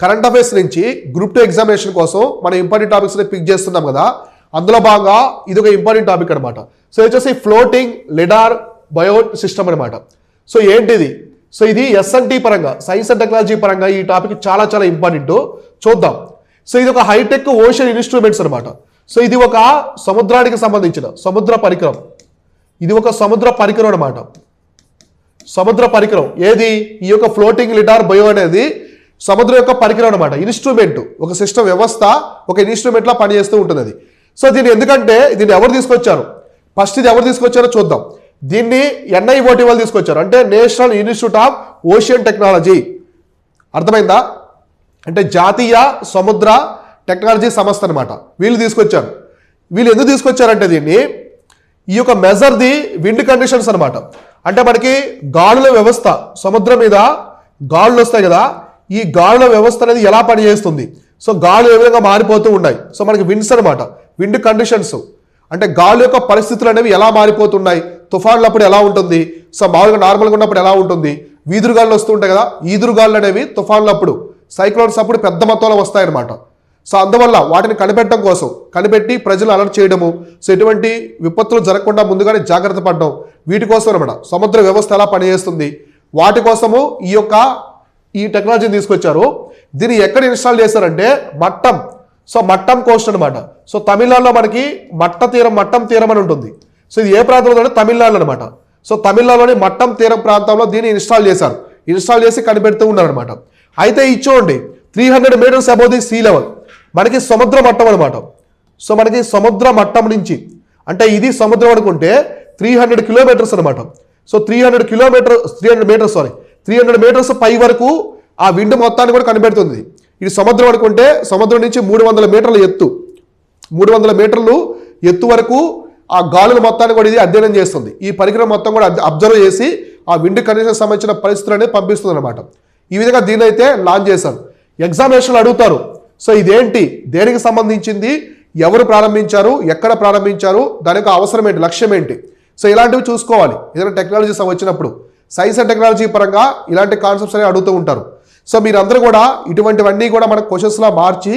Current affairs నుంచి group 2 examination కోసం మనం ఇంపార్టెంట్ టాపిక్స్ని పిక్ చేస్తున్నాం కదా, అందులో భాగంగా ఇది ఒక ఇంపార్టెంట్ టాపిక్ అనమాట. సో ఇది వచ్చేసి ఫ్లోటింగ్ లిడార్ బయో సిస్టమ్ అనమాట. సో ఏంటిది? సో ఇది ఎస్ఎన్టీ పరంగా, సైన్స్ అండ్ టెక్నాలజీ పరంగా ఈ టాపిక్ చాలా చాలా ఇంపార్టెంట్. చూద్దాం. సో ఇది ఒక హైటెక్ ఓషన్ ఇన్స్ట్రుమెంట్స్ అనమాట. సో ఇది ఒక సముద్రానికి సంబంధించిన సముద్ర పరికరం. ఇది ఒక సముద్ర పరికరం అనమాట. సముద్ర పరికరం ఏది? ఈ యొక్క ఫ్లోటింగ్ లిడార్ బయో అనేది సముద్రం యొక్క పరికరం అనమాట. ఇన్స్ట్రుమెంట్, ఒక సిస్టమ్ వ్యవస్థ, ఒక ఇన్స్ట్రుమెంట్ లా పనిచేస్తూ ఉంటుంది అది. సో దీన్ని ఎందుకంటే దీన్ని ఎవరు తీసుకొచ్చారు? ఫస్ట్ ఇది ఎవరు తీసుకొచ్చారో చూద్దాం. దీన్ని NIOT వాళ్ళు తీసుకొచ్చారు, అంటే national institute of ocean technology. అర్థమైందా? అంటే జాతీయ సముద్ర టెక్నాలజీ సంస్థ అనమాట. వీళ్ళు తీసుకొచ్చారు. వీళ్ళు ఎందుకు తీసుకొచ్చారంటే దీన్ని ఈ యొక్క మెజర్ ది విండ్ కండిషన్స్ అనమాట. అంటే మనకి గాలుల వ్యవస్థ, సముద్రం మీద గాలులు వస్తాయి కదా, ఈ గాలుల వ్యవస్థ అనేది ఎలా పనిచేస్తుంది, సో గాలు ఏ విధంగా మారిపోతూ ఉన్నాయి, సో మనకి విండ్స్ అనమాట, విండ్ కండిషన్స్ అంటే గాలి యొక్క పరిస్థితులు అనేవి ఎలా మారిపోతున్నాయి, తుఫాన్లప్పుడు ఎలా ఉంటుంది, సో మామూలుగా నార్మల్గా ఉన్నప్పుడు ఎలా ఉంటుంది, వీధురుగాళ్ళు వస్తూ ఉంటాయి కదా, ఈదురుగాళ్ళు అనేవి తుఫాన్లప్పుడు, సైక్లోన్స్ అప్పుడు పెద్ద మొత్తంలో వస్తాయన్నమాట. సో అందువల్ల వాటిని కనిపెట్టడం కోసం, కనిపెట్టి ప్రజలు అలర్ట్ చేయడము, సో ఎటువంటి విపత్తులు జరగకుండా ముందుగానే జాగ్రత్త పడడం, వీటి కోసం అనమాట. సముద్ర వ్యవస్థ ఎలా పనిచేస్తుంది వాటి కోసము ఈ టెక్నాలజీని తీసుకొచ్చారు. దీన్ని ఎక్కడ ఇన్స్టాల్ చేశారంటే మట్టం, సో మట్టం కోస్ట్ అనమాట. సో తమిళనాడులో మనకి మట్టం తీరం అని ఉంటుంది. సో ఇది ఏ ప్రాంతంలో అంటే తమిళనాడు అనమాట. సో తమిళనాడులోని మట్టం తీరం ప్రాంతంలో దీన్ని ఇన్స్టాల్ చేశారు. ఇన్స్టాల్ చేసి కనిపెడుతూ ఉన్నారనమాట. అయితే ఇచ్చోండి 300 meters above the sea level, మనకి సముద్ర మట్టం అనమాట. సో మనకి సముద్ర మట్టం నుంచి, అంటే ఇది సముద్రం అనుకుంటే 300 కిలోమీటర్స్ అనమాట. సో 300 మీటర్స్ పై వరకు ఆ విండ్ మొత్తాన్ని కూడా కనిపెడుతుంది. ఇది సముద్రం అనుకుంటే సముద్రం నుంచి 300 మీటర్ల ఎత్తు, 300 మీటర్లు ఎత్తు వరకు ఆ గాలుల మొత్తాన్ని కూడా ఇది అధ్యయనం చేస్తుంది. ఈ పరికరం మొత్తం కూడా అబ్జర్వ్ చేసి ఆ విండ్ కండిషన్ సంబంధించిన పరిస్థితులు అనేది పంపిస్తుంది అనమాట. ఈ విధంగా దీని అయితే లాంచ్ చేశారు. ఎగ్జామినేషన్లు అడుగుతారు, సో ఇదేంటి, దేనికి సంబంధించింది, ఎవరు ప్రారంభించారు, ఎక్కడ ప్రారంభించారు, దాని యొక్క అవసరం ఏంటి, లక్ష్యం ఏంటి, సో ఇలాంటివి చూసుకోవాలి. ఏదైనా టెక్నాలజీస్ వచ్చినప్పుడు సైన్స్ అండ్ టెక్నాలజీ పరంగా ఇలాంటి కాన్సెప్ట్స్ అనేవి అడుగుతూ ఉంటారు. సో మీరందరూ కూడా ఇటువంటివన్నీ కూడా మన క్వశ్చన్స్లా మార్చి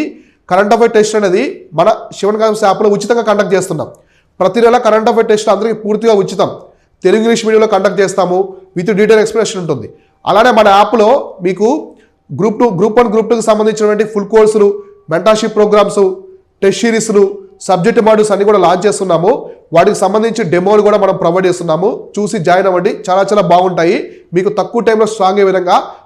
కరెంట్ అఫైర్ టెస్ట్ అనేది మన శివన్ కాన్సెప్ట్స్ యాప్లో ఉచితంగా కండక్ట్ చేస్తున్నాం. ప్రతి నెల కరెంట్ అఫైర్ టెస్ట్ అందరికీ పూర్తిగా ఉచితం. తెలుగు ఇంగ్లీష్ మీడియంలో కండక్ట్ చేస్తాము, విత్ డీటెయిల్ ఎక్స్ప్లెనేషన్ ఉంటుంది. అలానే మన యాప్లో మీకు గ్రూప్ 1 గ్రూప్ 2కి సంబంధించినటువంటి ఫుల్ కోర్సులు, మెంటర్షిప్ ప్రోగ్రామ్స్, టెస్ట్ సిరీస్లు, సబ్జెక్ట్ మాడ్యూల్స్ అన్ని కూడా లాంచ్ చేస్తున్నాము. వాటికి సంబంధించి డెమోలు కూడా మనం ప్రొవైడ్ చేస్తున్నాము. చూసి జాయిన్ అవ్వండి, చాలా చాలా బాగుంటాయి. మీకు తక్కువ టైంలో స్ట్రాంగ్ అయ్యే విధంగా